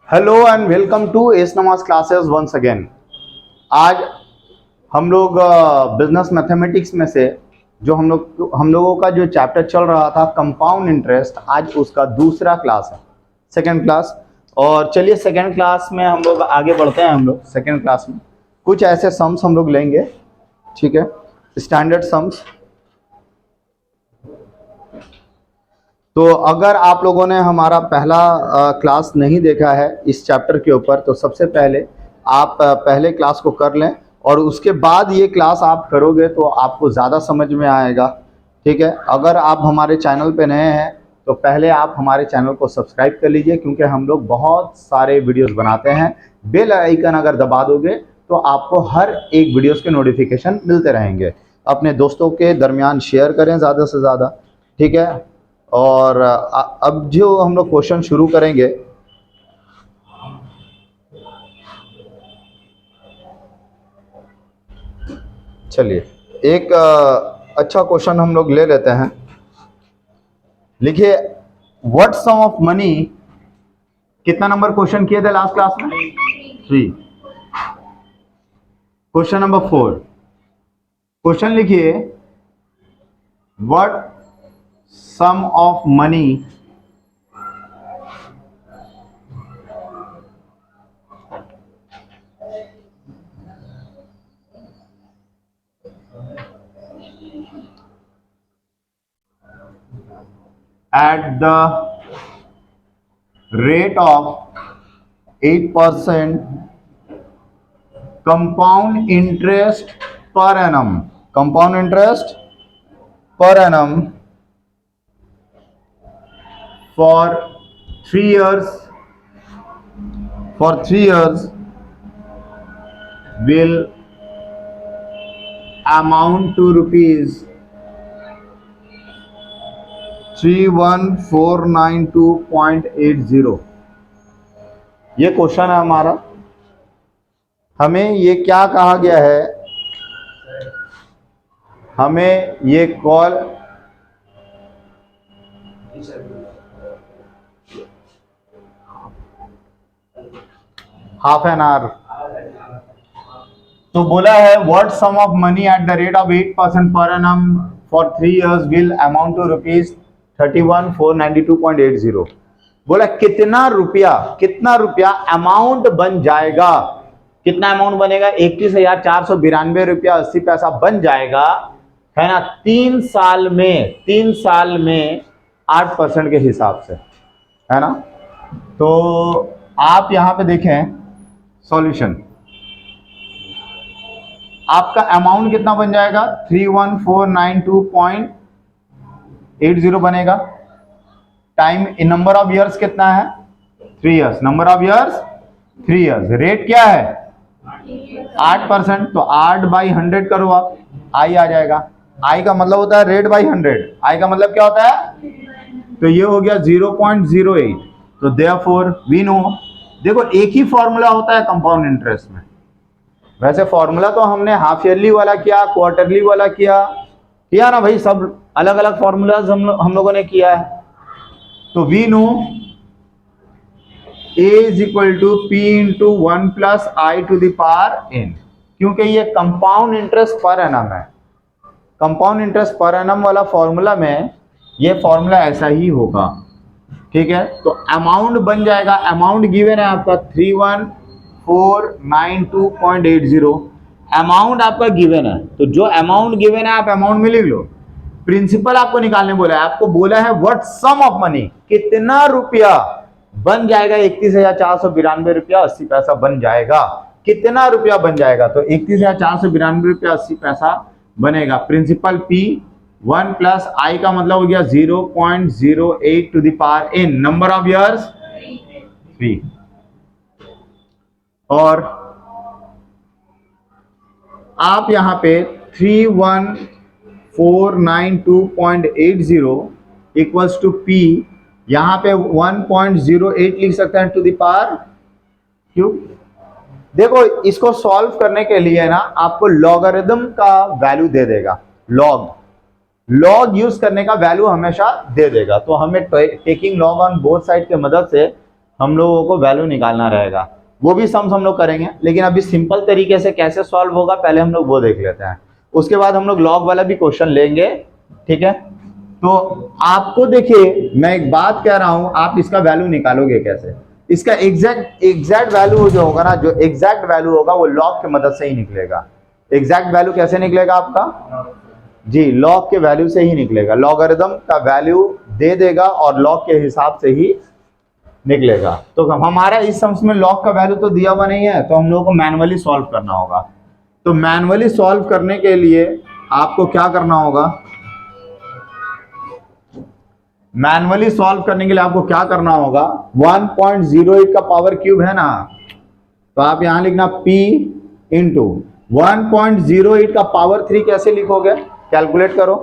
Hello and welcome to एस नमाज classes once again. आज हम लोग बिजनेस मैथमेटिक्स में से जो हम लोगों का जो चैप्टर चल रहा था कंपाउंड इंटरेस्ट, आज उसका दूसरा क्लास है, सेकंड क्लास। और चलिए सेकंड क्लास में हम लोग आगे बढ़ते हैं। हम लोग सेकंड क्लास में कुछ ऐसे सम्स हम लोग लेंगे, ठीक है, स्टैंडर्ड सम्स। तो अगर आप लोगों ने हमारा पहला क्लास नहीं देखा है इस चैप्टर के ऊपर, तो सबसे पहले आप पहले क्लास को कर लें और उसके बाद ये क्लास आप करोगे तो आपको ज़्यादा समझ में आएगा, ठीक है। अगर आप हमारे चैनल पे नए हैं तो पहले आप हमारे चैनल को सब्सक्राइब कर लीजिए, क्योंकि हम लोग बहुत सारे वीडियोस बनाते हैं। बेल आइकन अगर दबा दोगे तो आपको हर एक वीडियोस के नोटिफिकेशन मिलते रहेंगे। अपने दोस्तों के दरमियान शेयर करें ज़्यादा से ज़्यादा, ठीक है। और अब जो हम लोग क्वेश्चन शुरू करेंगे, चलिए एक अच्छा क्वेश्चन हम लोग ले लेते हैं। लिखिए, व्हाट सम ऑफ मनी, कितना नंबर क्वेश्चन किए थे लास्ट क्लास में? 3। क्वेश्चन नंबर 4, क्वेश्चन लिखिए, what sum of money at the rate of 8% compound interest per annum, compound interest per annum for 3 years, will amount to rupees 31492.80। ये question है हमारा। हमें ये क्या कहा गया है? हमें ये कॉल हाफ एन आवर तो बोला है, what sum of money at the rate of 8% per annum for 3 years will amount to rupees 31,492.80। बोला कितना रुपया अमाउंट बन जाएगा, कितना अमाउंट बनेगा? 31,492 रुपया 80 पैसा बन जाएगा, है ना। 3 साल में 8% के हिसाब से, है ना। तो आप यहां पे देखें सॉल्यूशन, आपका अमाउंट कितना बन जाएगा? 31492.80 बनेगा। Time in number of years कितना है? 3 years। Number of years 3 years। Rate क्या है? 8%। तो 8/100 करो आप, आई आ जाएगा। आई का मतलब होता है रेट बाई 100। आई का मतलब क्या होता है? तो ये हो गया 0.08। तो देयरफॉर वी नो, देखो एक ही फॉर्मूला होता है कंपाउंड इंटरेस्ट में। वैसे फॉर्मूला तो हमने हाफ ईयरली वाला किया, क्वार्टरली वाला किया ना भाई, सब अलग अलग फॉर्मूलाज हम लोगों ने किया है। तो we know A is equal to P into 1 plus I to the power n, क्योंकि ये कंपाउंड इंटरेस्ट पर एनम है। कंपाउंड इंटरेस्ट पर एनम वाला फॉर्मूला में ये फॉर्मूला ऐसा ही होगा, ठीक है। तो अमाउंट बन जाएगा, अमाउंट गिवन है आपका 31492.80। अमाउंट आपका गिवन है, तो जो अमाउंट गिवन है आप अमाउंट में लिख लो। प्रिंसिपल आपको निकालने बोला है, आपको बोला है व्हाट सम ऑफ मनी, कितना रुपया बन जाएगा? 31,492 रुपया 80 पैसा बन जाएगा। कितना रुपया बन जाएगा? तो 31,492 रुपया 80 पैसा बनेगा। प्रिंसिपल P 1 प्लस आई का मतलब हो गया 0.08 to the power n, number of years 3। और आप यहां पे 31492.80 इक्वल्स टू P, यहां पे 1.08 लिख सकते हैं टू द पावर क्यूब। देखो इसको सॉल्व करने के लिए ना आपको लॉगरिथम का वैल्यू दे देगा। लॉग यूज करने का वैल्यू हमेशा दे देगा। तो हमें taking log on both side के मदद से हम लोगों को वैल्यू निकालना रहेगा। वो भी सम्स हम लोग करेंगे, लेकिन अभी सिंपल तरीके से कैसे सॉल्व होगा पहले हम लोग वो देख लेते हैं। उसके बाद हम लोग लॉग वाला भी क्वेश्चन लेंगे, ठीक है। तो आपको देखिए मैं एक बात कह रहा हूं, आप इसका वैल्यू निकालोगे कैसे? इसका एग्जैक्ट वैल्यू जो होगा ना, जो एग्जैक्ट वैल्यू होगा वो लॉग की मदद से ही निकलेगा। एग्जैक्ट वैल्यू कैसे निकलेगा आपका? जी, लॉग के वैल्यू से ही निकलेगा। लॉगरिथम का वैल्यू दे देगा और लॉग के हिसाब से ही निकलेगा। तो हमारा इस सम्स में लॉग का वैल्यू तो दिया हुआ नहीं है, तो हम लोगों को मैनुअली सॉल्व करना होगा। तो मैनुअली सॉल्व करने के लिए आपको क्या करना होगा? मैनुअली सॉल्व करने के लिए आपको क्या करना होगा? 1.08 का पावर क्यूब है ना, तो आप यहां लिखना P इंटू 1.08 का पावर 3 कैसे लिखोगे? कैलकुलेट करो।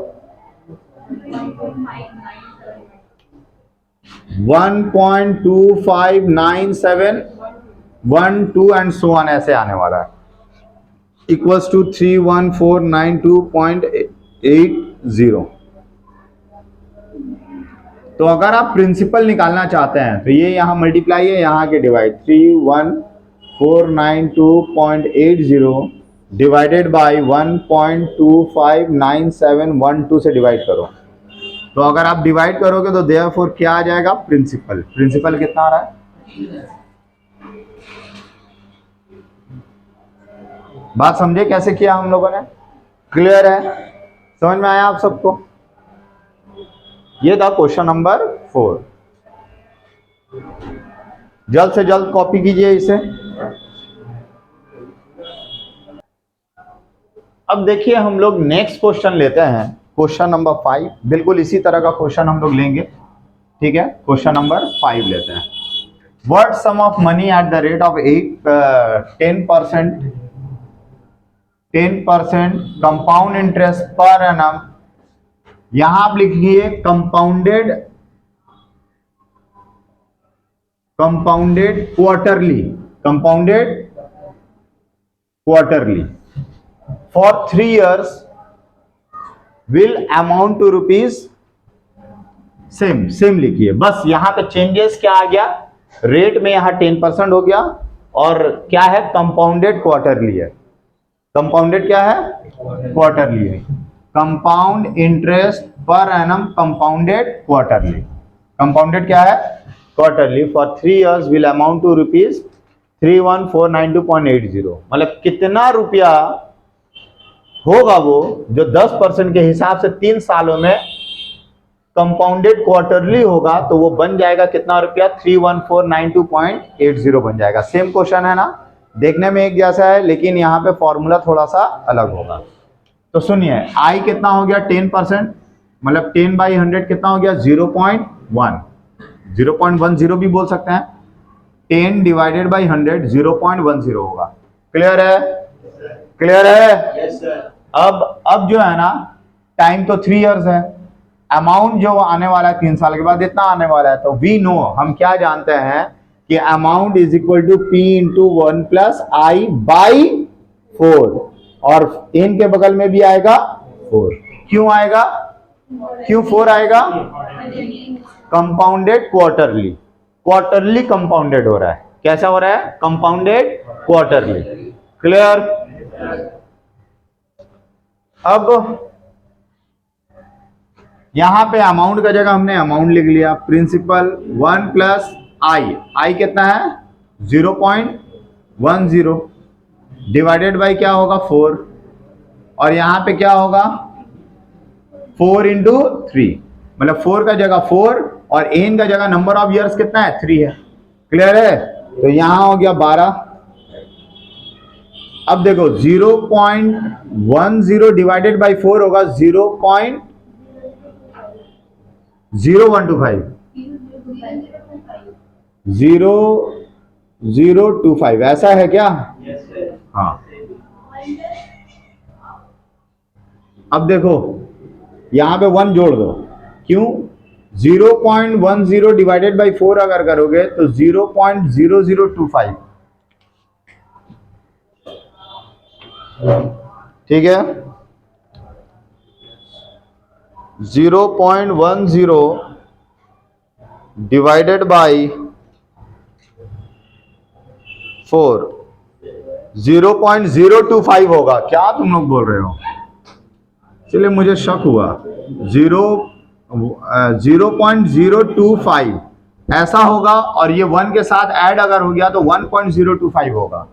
1.259712 एंड सो ऑन ऐसे आने वाला है, इक्वल्स टू 31492.80। तो अगर आप प्रिंसिपल निकालना चाहते हैं तो ये यहाँ मल्टीप्लाई है, यहाँ के डिवाइड 31492.80 डिवाइडेड बाय 1.259712 से डिवाइड करो। तो अगर आप डिवाइड करोगे तो देयरफॉर क्या आ जाएगा? प्रिंसिपल। प्रिंसिपल कितना आ रहा है? बात समझे कैसे किया हम लोगों ने? क्लियर है? समझ में आया आप सबको? ये था क्वेश्चन नंबर 4। जल्द से जल्द कॉपी कीजिए इसे। अब देखिए हम लोग नेक्स्ट क्वेश्चन लेते हैं, क्वेश्चन नंबर 5। बिल्कुल इसी तरह का क्वेश्चन हम लोग लेंगे, ठीक है। क्वेश्चन नंबर 5 लेते हैं। What sum of money at the rate of 10% compound interest per annum. यहां आप लिखिए compounded quarterly for 3 years will amount to rupees. Same लिखिए, बस यहां पे चेंजेस क्या आ गया? रेट में यहां 10% हो गया, और क्या है? कंपाउंडेड क्वार्टरली है। कंपाउंडेड क्या है? क्वार्टरली है। Compound interest per annum compounded quarterly. Compounded क्या है? Quarterly for 3 years will amount to rupees 31492.80। मतलब कितना रुपया होगा वो जो 10% के हिसाब से 3 सालों में कंपाउंडेड क्वार्टरली होगा, तो वो बन जाएगा कितना रुपया? 31492.80 बन जाएगा। सेम क्वेश्चन है ना, देखने में एक जैसा है, लेकिन यहाँ पे फॉर्मूला थोड़ा सा अलग होगा। तो सुनिए, आई कितना हो गया? 10%, मतलब 10/100 कितना हो गया? 0.1, 0.10 भी बोल सकते हैं। 10 डिवाइडेड बाई 100 0.10 होगा। क्लियर है? क्लियर है? Yes sir. अब जो है ना, टाइम तो 3 years है, अमाउंट जो आने वाला है 3 साल के बाद इतना आने वाला है। तो वी नो, हम क्या जानते हैं कि amount is equal to P into 1 plus I by 4, और n के बगल में भी आएगा 4। क्यों आएगा? क्यों 4 आएगा? कंपाउंडेड क्वार्टरली कंपाउंडेड हो रहा है। कैसा हो रहा है? Compounded quarterly. क्लियर? अब यहां पे अमाउंट का जगह हमने अमाउंट लिख लिया। प्रिंसिपल 1 प्लस आई कितना है? 0.10 डिवाइडेड बाई क्या होगा? 4, और यहां पे क्या होगा? 4 इंटू 3, मतलब 4 का जगह 4 और n का जगह नंबर ऑफ ईयर्स कितना है? 3 है। क्लियर है? तो यहां हो गया 12। अब देखो 0.10 डिवाइडेड बाई 4 होगा 0.0125, 0025, ऐसा है क्या? हाँ। अब देखो यहां पे 1 जोड़ दो। क्यों? 0.10 डिवाइडेड बाई 4 अगर करोगे तो 0.0025, ठीक है। 0.10 डिवाइडेड बाई 4, 0.025 होगा। क्या तुम लोग बोल रहे हो? चलिए, मुझे शक हुआ। 0.025 ऐसा होगा, और ये 1 के साथ ऐड अगर हो गया तो 1.025 होगा।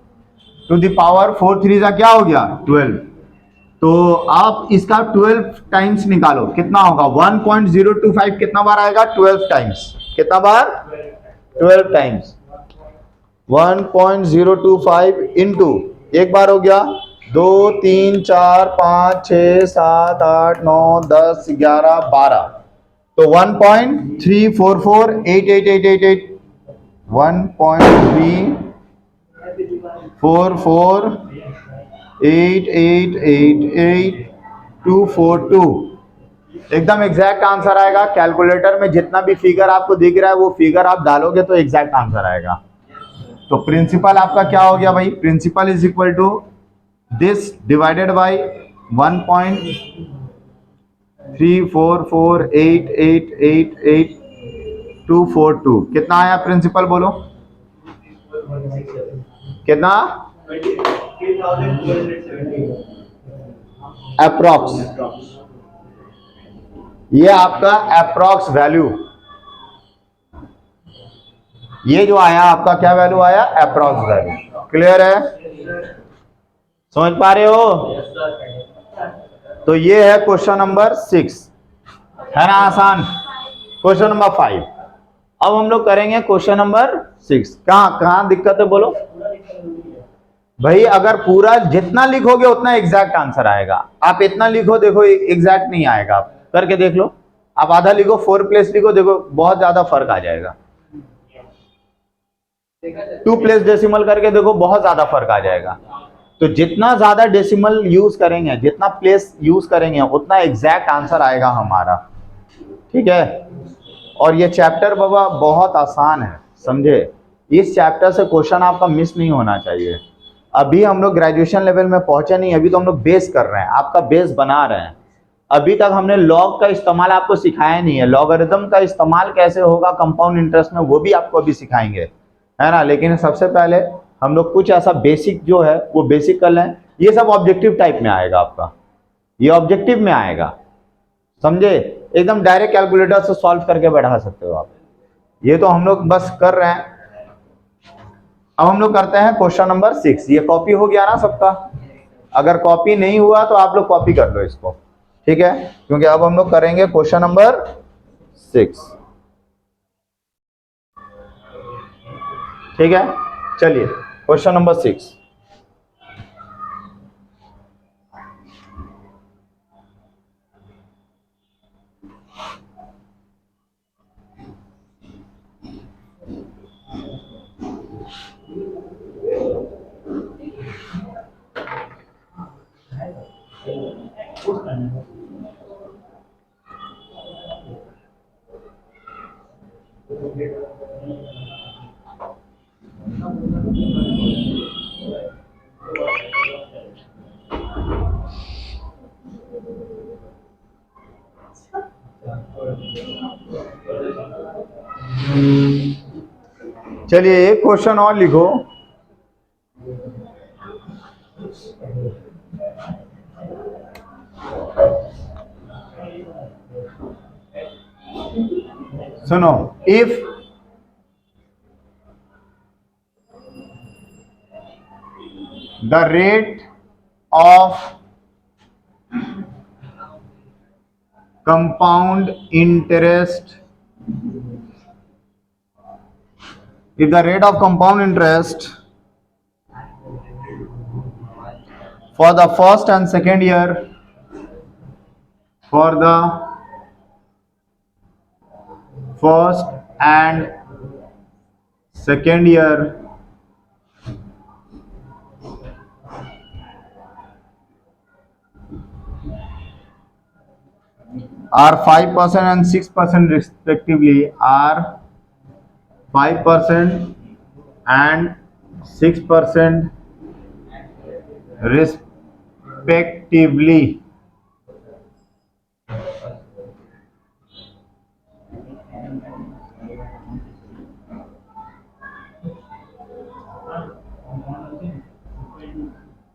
टू द पावर 4 3 का क्या हो गया? 12। तो आप इसका 12 टाइम्स निकालो, कितना होगा? 1.025 कितना बार आएगा? 12 टाइम्स। कितना बार? 12 टाइम्स। 1.025 इंटू, एक बार हो गया, 2 3 4 5 6 7 8 9 10 11 12, तो 1.34488888, 1.34888242 एकदम एग्जैक्ट आंसर आएगा। कैलकुलेटर में जितना भी फिगर आपको दिख रहा है वो फिगर आप डालोगे तो एग्जैक्ट आंसर आएगा। तो प्रिंसिपल आपका क्या हो गया भाई? Principal is equal to this divided by 1.3448888242। कितना आया प्रिंसिपल? बोलो कितना? अप्रॉक्स। ये आपका अप्रॉक्स वैल्यू, ये जो आया आपका क्या वैल्यू आया? Approx value. क्लियर है? समझ पा रहे हो? तो ये है क्वेश्चन नंबर 6, है ना आसान? Question number 5। अब हम लोग करेंगे क्वेश्चन नंबर 6। कहां कहां दिक्कत है बोलो भाई। अगर पूरा जितना लिखोगे उतना एग्जैक्ट आंसर आएगा। आप इतना लिखो, देखो एग्जैक्ट नहीं आएगा। आप करके देख लो। आप आधा लिखो, 4 प्लेस लिखो, देखो बहुत ज्यादा फर्क आ जाएगा। 2 प्लेस डेसिमल करके देखो, बहुत ज्यादा फर्क आ जाएगा। तो जितना ज्यादा डेसिमल यूज करेंगे, जितना प्लेस यूज करेंगे, उतना एग्जैक्ट आंसर आएगा हमारा। ठीक है? और ये चैप्टर बाबा बहुत आसान है, समझे? इस चैप्टर से क्वेश्चन आपका मिस नहीं होना चाहिए। अभी हम लोग ग्रेजुएशन लेवल में पहुंचे नहीं, अभी तो हम लोग बेस कर रहे हैं, आपका बेस बना रहे हैं। अभी तक हमने लॉग का इस्तेमाल आपको सिखाया नहीं है। लॉगरिथम का इस्तेमाल कैसे होगा कंपाउंड इंटरेस्ट में, वो भी आपको अभी सिखाएंगे, है ना? लेकिन सबसे पहले हम लोग कुछ ऐसा बेसिक जो है वो बेसिक कर लें। ये सब ऑब्जेक्टिव टाइप में आएगा आपका, ये ऑब्जेक्टिव में आएगा, समझे? एकदम डायरेक्ट कैलकुलेटर से सॉल्व करके बैठा सकते हो आप। ये तो हम लोग बस कर रहे हैं। अब हम लोग करते हैं क्वेश्चन नंबर 6। ये कॉपी हो गया ना सबका? अगर कॉपी नहीं हुआ तो आप लोग कॉपी कर लो इसको, ठीक है? क्योंकि अब हम लोग करेंगे क्वेश्चन नंबर 6। ठीक है, चलिए क्वेश्चन नंबर 6। चलिए एक क्वेश्चन और लिखो। सुनो, if the rate of compound interest, if the rate of compound interest for the first and second year, for the first and second year are 5% and 6% respectively, are 5% and 6% respectively,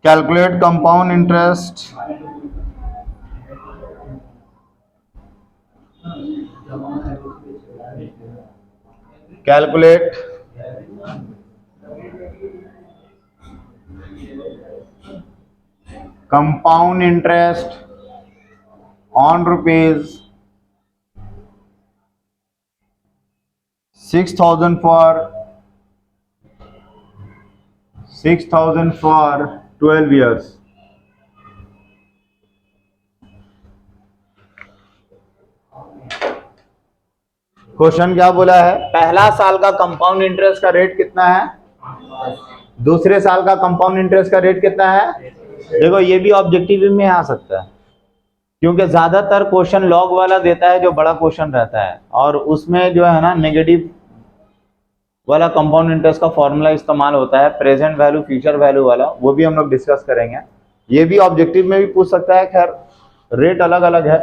calculate compound interest calculate compound interest on rupees 6,000 for 12 years. Question क्या बोला है? पहला साल का compound interest का rate कितना है, दूसरे साल का कंपाउंड इंटरेस्ट का रेट कितना है। देखो ये भी ऑब्जेक्टिव में आ सकता है, क्योंकि ज्यादातर क्वेश्चन लॉग वाला देता है जो बड़ा क्वेश्चन रहता है, और उसमें जो है ना नेगेटिव वाला कंपाउंड इंटरेस्ट का फॉर्मूला इस्तेमाल होता है, प्रेजेंट वैल्यू फ्यूचर वैल्यू वाला, वो भी हम लोग डिस्कस करेंगे। ये भी ऑब्जेक्टिव में भी पूछ सकता है, खैर रेट अलग अलग है।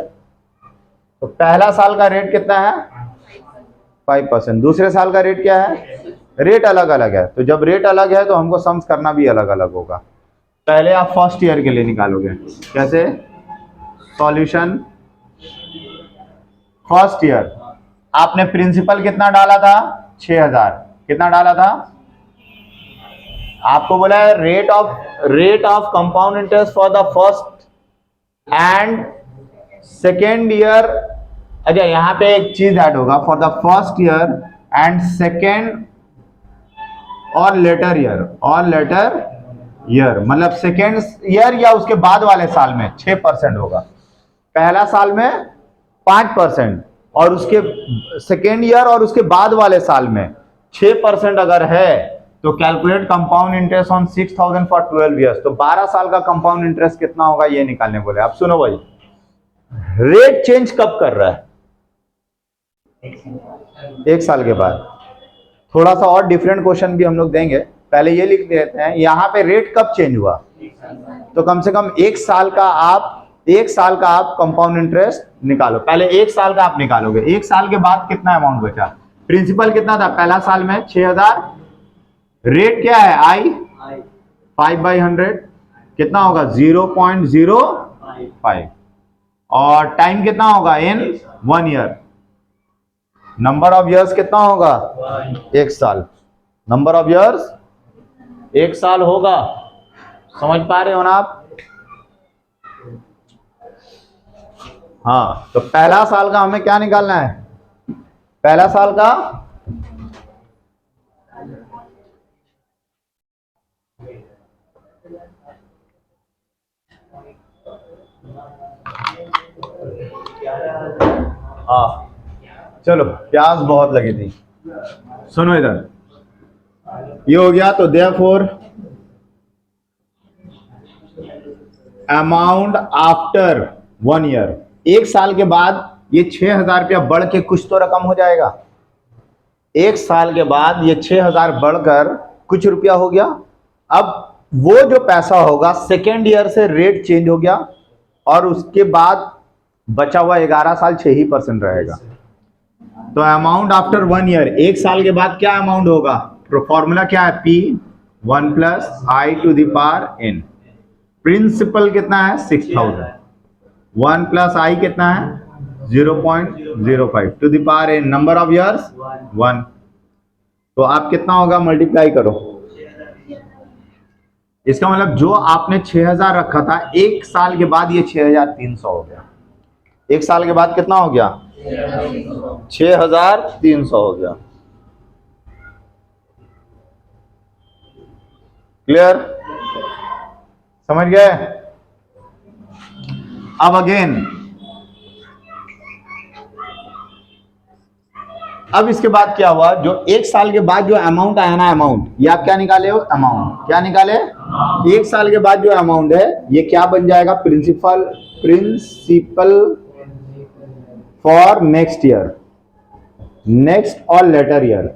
तो पहला साल का रेट कितना है 5%, दूसरे साल का रेट क्या है, रेट अलग अलग है। तो जब रेट अलग है तो हमको सम्स करना भी अलग अलग होगा। पहले आप फर्स्ट ईयर के लिए निकालोगे, कैसे, सॉल्यूशन फर्स्ट ईयर, आपने प्रिंसिपल कितना डाला था 6000, कितना डाला था, आपको बोला है rate of compound interest for the first and second year. अच्छा यहां पे एक चीज ऐड होगा, for the first year and second और लेटर ईयर, मतलब सेकेंड ईयर या उसके बाद वाले साल में 6% होगा, पहला साल में 5%, और उसके सेकेंड ईयर और उसके बाद वाले साल में 6% अगर है तो calculate compound interest on 6,000 for 12 years. तो 12 साल का कंपाउंड इंटरेस्ट कितना होगा ये निकालने बोले। अब सुनो भाई, रेट चेंज कब कर रहा है, एक साल के बाद। थोड़ा सा और डिफरेंट क्वेश्चन भी हम लोग देंगे, पहले ये लिख देते हैं यहां पे रेट कब चेंज हुआ, तो कम से कम एक साल का आप कंपाउंड इंटरेस्ट निकालो। पहले एक साल का आप निकालोगे, एक साल के बाद कितना अमाउंट बचा, प्रिंसिपल कितना था पहला साल में 6000, रेट क्या है आई 5/100, कितना होगा 0.05, और टाइम कितना होगा इन 1 ईयर, नंबर ऑफ इयर्स कितना होगा 1 साल, नंबर ऑफ इयर्स 1 साल होगा। समझ पा रहे हो ना आप। हाँ, तो पहला साल का हमें क्या निकालना है, पहला साल का चलो प्यास बहुत लगी थी, सुनो इधर, ये हो गया। तो देयरफॉर अमाउंट आफ्टर 1 ईयर, एक साल के बाद ये 6,000 रुपया बढ़ के कुछ तो रकम हो जाएगा, एक साल के बाद ये 6,000 बढ़कर कुछ रुपया हो गया। अब वो जो पैसा होगा सेकेंड ईयर से रेट चेंज हो गया, और उसके बाद बचा हुआ 11 साल 6% रहेगा। तो अमाउंट आफ्टर 1 ईयर, एक साल के बाद क्या अमाउंट होगा, फॉर्मूला क्या है, P1 + I to the power n। Principal कितना है 6,000, 1 + I कितना है 0.05 टू the power n, number of years 1। तो आप कितना होगा मल्टीप्लाई करो, इसका मतलब जो आपने 6,000 रखा था एक साल के बाद ये 6,300 हो गया, एक साल के बाद कितना हो गया 6,300 हो गया। क्लियर, समझ गए। अब अगेन, अब इसके बाद क्या हुआ, जो एक साल के बाद जो अमाउंट आया ना, अमाउंट ये आप क्या निकाले हो, अमाउंट क्या निकाले, एक साल के बाद जो अमाउंट है ये क्या बन जाएगा, principal for next year, next और लेटर ईयर,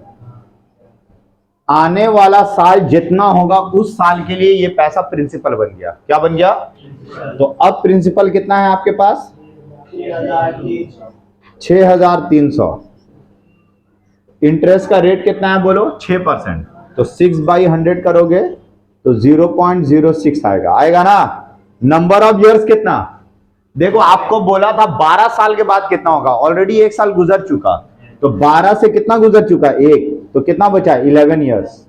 आने वाला साल जितना होगा उस साल के लिए ये पैसा प्रिंसिपल बन गया। क्या बन गया, तो अब प्रिंसिपल कितना है आपके पास 6,300, इंटरेस्ट का रेट कितना है बोलो 6%, तो 6/100 करोगे तो 0.06 आएगा, आएगा ना। नंबर ऑफ इयर्स कितना, देखो आपको बोला था 12 साल के बाद कितना होगा, ऑलरेडी 1 साल गुजर चुका, तो 12 से कितना गुजर चुका, 1, तो कितना बचा है 11 इयर्स,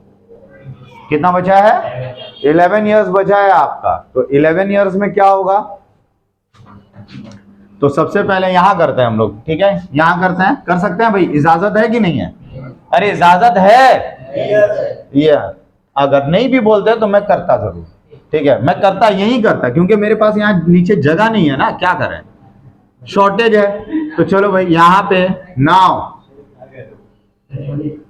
कितना बचा है 11 इयर्स बचा है आपका। तो 11 इयर्स में क्या होगा, तो सबसे पहले यहां करते हैं हम लोग, ठीक है, यहां करते हैं, कर सकते हैं भाई, इजाजत है कि नहीं है, अरे इजाजत है, ये अगर नहीं भी बोलते तो मैं करता जरूर, ठीक है, मैं करता यही करता, क्योंकि मेरे पास यहाँ नीचे जगह नहीं है ना, क्या करें, शॉर्टेज है। तो चलो भाई यहां पे now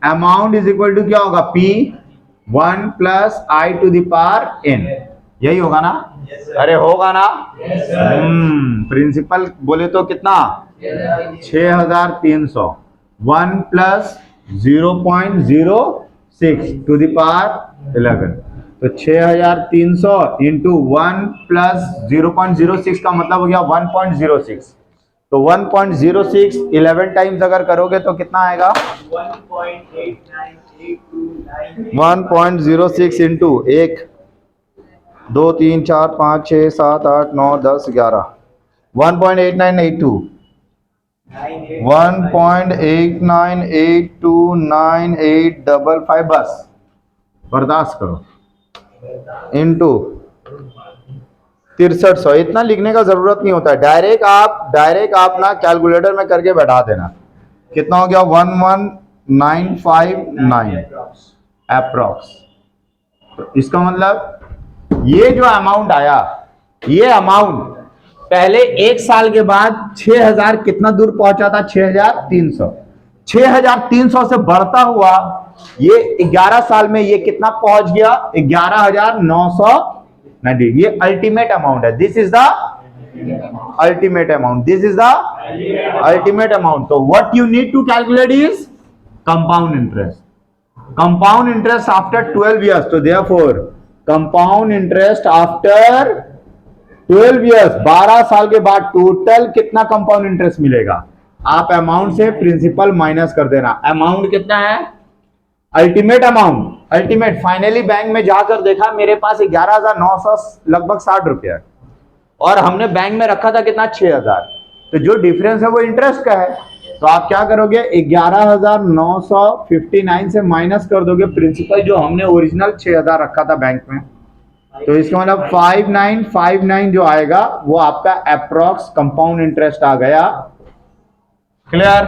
amount is equal to क्या होगा, P1 + I to the power n, यही होगा ना, अरे होगा ना, प्रिंसिपल बोले तो कितना 6300, 1 + 0.06 to the power 11, तो 6300 इंटू 1 + 0.06 का मतलब हो गया 1.06, तो 1.06 11 टाइम्स अगर करोगे तो कितना आएगा 1.06 इंटू 1 2 3 4 5 6 7 8 9 10 11 1.8982 1.89829855 बस बर्दाश्त करो इंटू 6300, इतना लिखने का जरूरत नहीं होता है, डायरेक्ट आप ना कैलकुलेटर में करके बैठा देना, कितना हो गया 11959 अप्रॉक्स। तो इसका मतलब ये जो अमाउंट आया, ये अमाउंट पहले 1 साल के बाद 6000 कितना दूर पहुंचा था 6300 से बढ़ता हुआ ये 11 साल में ये कितना पहुंच गया 11990, ये अल्टीमेट अमाउंट है, this is the ultimate amount, this is the ultimate amount. तो what you need to calculate is compound interest, compound interest after 12 years, तो therefore compound interest after 12 years, 12 साल के बाद टोटल कितना कंपाउंड इंटरेस्ट मिलेगा, आप amount से principal minus कर देना, अमाउंट कितना है ultimate amount, ultimate finally bank में जाकर देखा मेरे पास 11,900 लगभग 60 रुपया है, और हमने बैंक में रखा था कितना 6,000, तो जो डिफरेंस है वो इंटरेस्ट का है, तो आप क्या करोगे 11,959 से माइनस कर दोगे प्रिंसिपल जो हमने ओरिजिनल 6,000 रखा था बैंक में, तो इसका मतलब 5959 जो आएगा वो आपका अप्रॉक्स कंपाउंड इंटरेस्ट आ गया। क्लियर,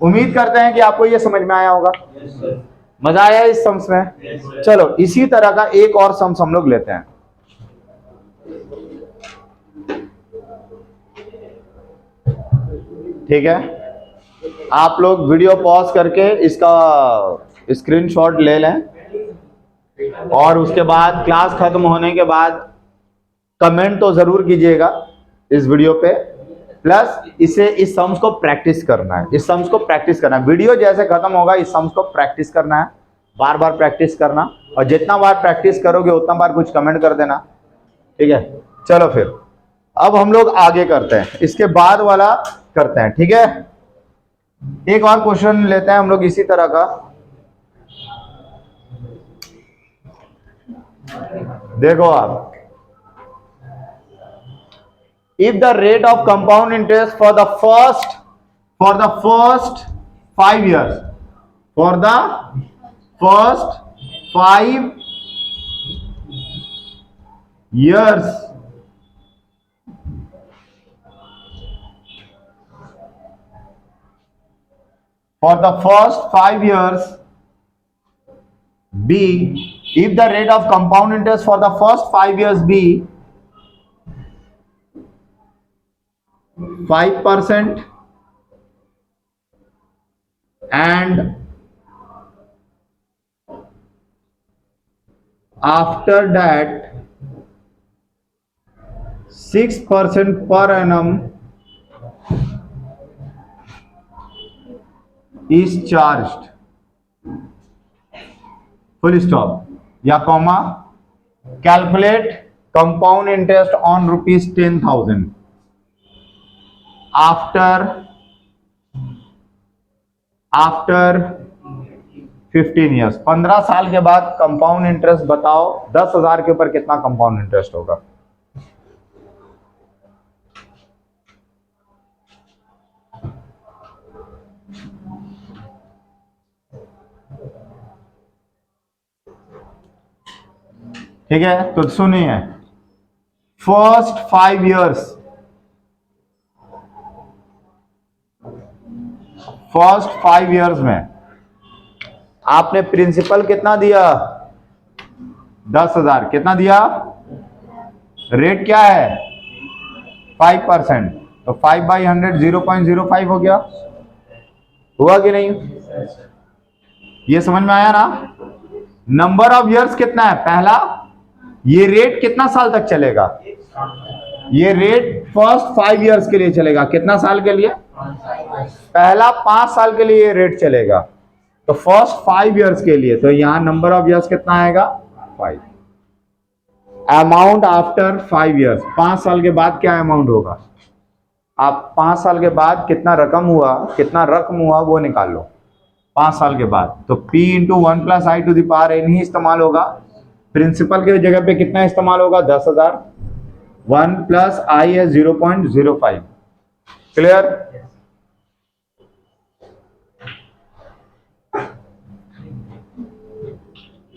उम्मीद करते हैं कि आपको ये समझ में आया होगा, मजा आया इस सम्स में। चलो इसी तरह का एक और सम्स हम लोग लेते हैं, ठीक है, आप लोग वीडियो पॉज करके इसका स्क्रीनशॉट ले लें, और उसके बाद क्लास खत्म होने के बाद कमेंट तो जरूर कीजिएगा इस वीडियो पे, प्लस इसे इस सम्स को प्रैक्टिस करना है, इस सम्स को प्रैक्टिस करना है, वीडियो जैसे खत्म होगा इस सम्स को प्रैक्टिस करना है, बार बार प्रैक्टिस करना, और जितना बार प्रैक्टिस करोगे उतना बार कुछ कमेंट कर देना, ठीक है। चलो फिर अब हम लोग आगे करते हैं, इसके बाद वाला करते हैं, ठीक है। एक और क्वेश्चन लेते हैं हम लोग इसी तरह का, देखो आप, if the rate of compound interest for the first 5 years, for the first 5 years B, if the rate of compound interest for the first 5 years be 5% and after that 6% per annum is charged, full stop या comma, calculate compound interest on ₹10,000 after after 15 years, 15 साल के बाद compound interest बताओ 10,000 के ऊपर कितना compound interest होगा। ठीक है, तो सुनिए, फर्स्ट 5 इयर्स, फर्स्ट 5 इयर्स में आपने प्रिंसिपल कितना दिया, 10,000, कितना दिया, रेट क्या है 5%, तो 5/100 0.05 हो गया, हुआ कि नहीं, ये समझ में आया ना। नंबर ऑफ इयर्स कितना है, पहला ये रेट कितना साल तक चलेगा, ये रेट फर्स्ट 5 इयर्स के लिए चलेगा, कितना साल के लिए, पहला 5 साल के लिए ये रेट चलेगा, तो फर्स्ट 5 इयर्स के लिए, तो यहां नंबर ऑफ इयर्स कितना आएगा 5। अमाउंट आफ्टर 5 इयर्स, 5 साल के बाद क्या अमाउंट होगा, आप 5 साल के बाद कितना रकम हुआ वो निकाल लो 5 साल के बाद, तो P into 1 plus I to the power n ही इस्तेमाल होगा, प्रिंसिपल के जगह पे कितना इस्तेमाल होगा 10,000, 1 प्लस आई है 0.05, clear.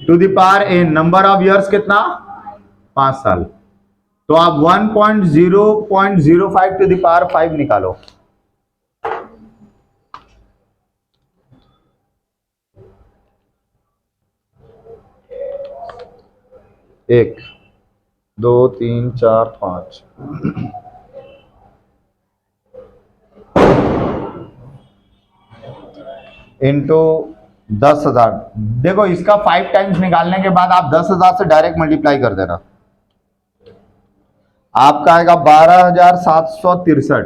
To the power n, number of years कितना 5 साल, तो आप 1.005 टू द पावर 5 निकालो, एक 2 3 4 5 इंटू 10,000, देखो इसका 5 टाइम्स निकालने के बाद आप 10,000 से डायरेक्ट मल्टीप्लाई कर देना, आपका आएगा 12,763।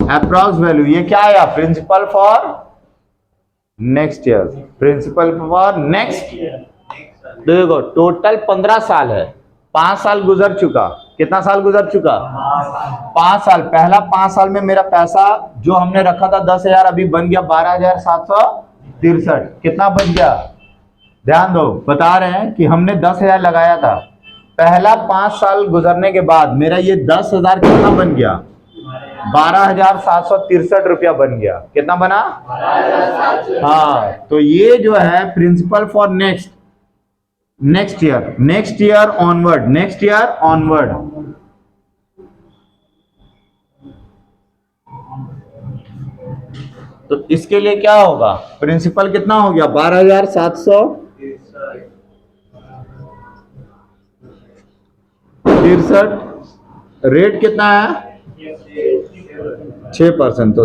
अप्रॉक्स वैल्यू, ये क्या आया, principal for next year, principal for next, देखो टोटल 15 साल है, 5 साल गुजर चुका, कितना साल गुजर चुका 5 साल, पहला 5 साल में मेरा पैसा जो हमने रखा था 10,000 अभी बन गया 12,763, कितना बच गया, ध्यान दो बता रहे हैं कि हमने 10,000 लगाया था, पहला 5 साल गुजरने के बाद मेरा ये 10,000 कितना बन गया 12,763 रुपया बन गया, कितना बना, हाँ, तो ये जो है principal for next year onward, तो इसके लिए क्या होगा, प्रिंसिपल कितना हो गया 12,763, रेट कितना है 6%, तो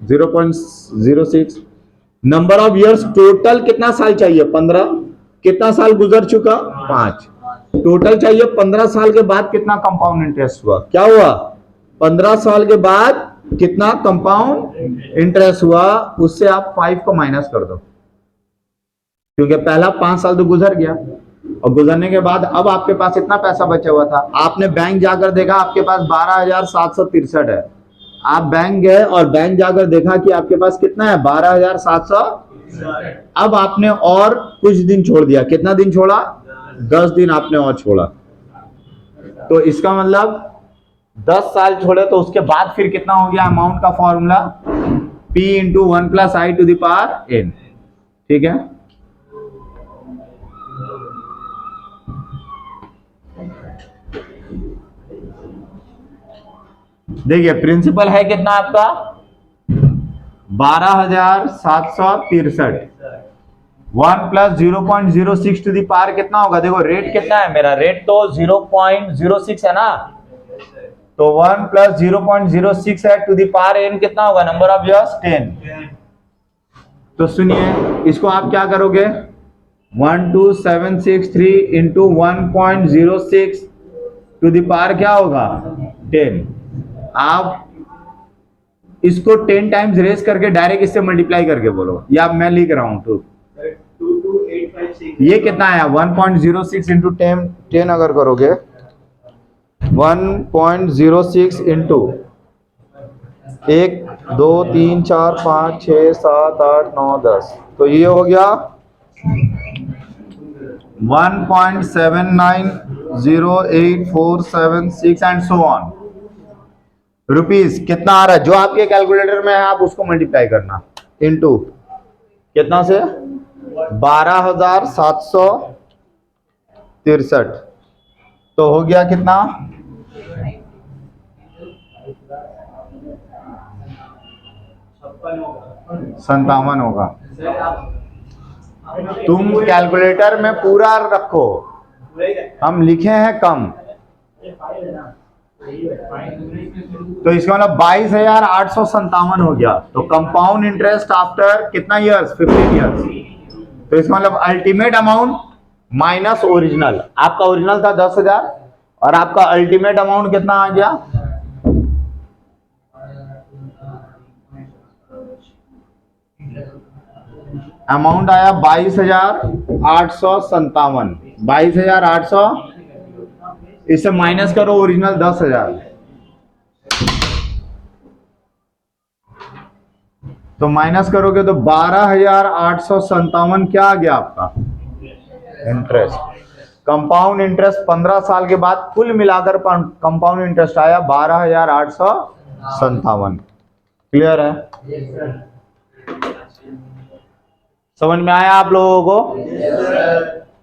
0.06, नंबर ऑफ इयर्स टोटल कितना साल चाहिए 15, कितना साल गुजर चुका 5, टोटल चाहिए 15 साल के बाद कितना कंपाउंड इंटरेस्ट हुआ, क्या हुआ 15 साल के बाद कितना कंपाउंड इंटरेस्ट हुआ, उससे आप 5 को माइनस कर दो, क्योंकि पहला 5 साल तो गुजर गया, और गुजरने के बाद अब आपके पास इतना पैसा बचा हुआ था, आपने बैंक जाकर देखा आपके पास 12,763 है, आप बैंक गए और बैंक जाकर देखा कि आपके पास कितना है 12,700, अब आपने और कुछ दिन छोड़ दिया, कितना दिन छोड़ा 10 दिन आपने और छोड़ा, तो इसका मतलब 10 साल छोड़े, तो उसके बाद फिर कितना हो गया अमाउंट का formula P into 1 plus I to the power n, ठीक है। देखिए प्रिंसिपल है कितना आपका 12,763, 1 प्लस 0.06 टू दी पावर कितना होगा, देखो रेट कितना है मेरा, रेट तो 0.06 है ना, तो 1 प्लस 0.06 है टू दी पावर n कितना होगा, नंबर ऑफ इयर्स 10, तो सुनिए इसको आप क्या करोगे 12,763 इंटू 1.06 टू दी पावर क्या होगा 10, आप इसको 10 टाइम्स रेस करके डायरेक्ट इससे मल्टीप्लाई करके बोलो, या मैं लिख रहा हूं 22856, ये कितना आया 1.06 इंटू 10 अगर करोगे 1.06 इंटू 1 2 3 4 5 6 7 8 9 10, तो ये हो गया 1.790846 एंड सो ऑन रुपीज। कितना आ रहा है जो आपके कैलकुलेटर में है आप उसको मल्टीप्लाई करना इनटू कितना से 12,763, तो हो गया कितना 57 होगा। तुम कैलकुलेटर में पूरा रखो, हम लिखे हैं कम, तो इसका मतलब 22,857 हो गया। तो कंपाउंड इंटरेस्ट आफ्टर कितना ईयर्स 15 ईयर्स, तो इसका मतलब अल्टीमेट अमाउंट माइनस ओरिजिनल, आपका ओरिजिनल था 10,000 और आपका अल्टीमेट अमाउंट कितना आ गया, अमाउंट आया 22,857, 22,800, इससे माइनस करो ओरिजिनल 10,000, तो माइनस करोगे तो 12,857 क्या आ गया आपका इंटरेस्ट। कंपाउंड इंटरेस्ट 15 साल के बाद कुल मिलाकर कंपाउंड इंटरेस्ट आया 12,857। क्लियर है? समझ में आया आप लोगों को?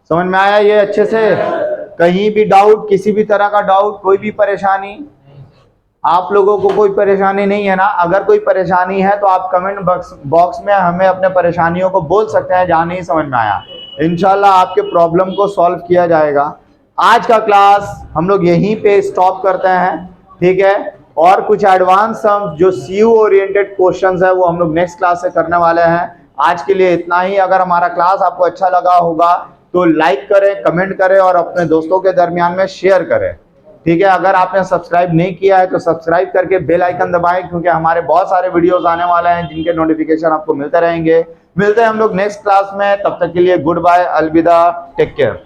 समझ में आया ये अच्छे से? कहीं भी डाउट, किसी भी तरह का डाउट, कोई भी परेशानी, आप लोगों को कोई परेशानी नहीं है ना? अगर कोई परेशानी है तो आप कमेंट बॉक्स में हमें अपने परेशानियों को बोल सकते हैं जहां नहीं समझ में आया। इंशाल्लाह आपके प्रॉब्लम को सॉल्व किया जाएगा। आज का क्लास हम लोग यहीं पे स्टॉप करते हैं, ठीक है? और कुछ एडवांस सम जो सीयू ओरिएंटेड क्वेश्चंस है वो हम लोग नेक्स्ट क्लास से करने वाले हैं। आज के लिए इतना ही। अगर हमारा क्लास आपको अच्छा लगा होगा तो लाइक करें, कमेंट करें और अपने दोस्तों के दरमियान में शेयर करें, ठीक है? अगर आपने सब्सक्राइब नहीं किया है तो सब्सक्राइब करके बेल आइकन दबाएं, क्योंकि हमारे बहुत सारे वीडियोस आने वाले हैं जिनके नोटिफिकेशन आपको मिलते रहेंगे। मिलते हैं हम लोग नेक्स्ट क्लास में, तब तक के लिए गुड बाय, अलविदा, टेक केयर।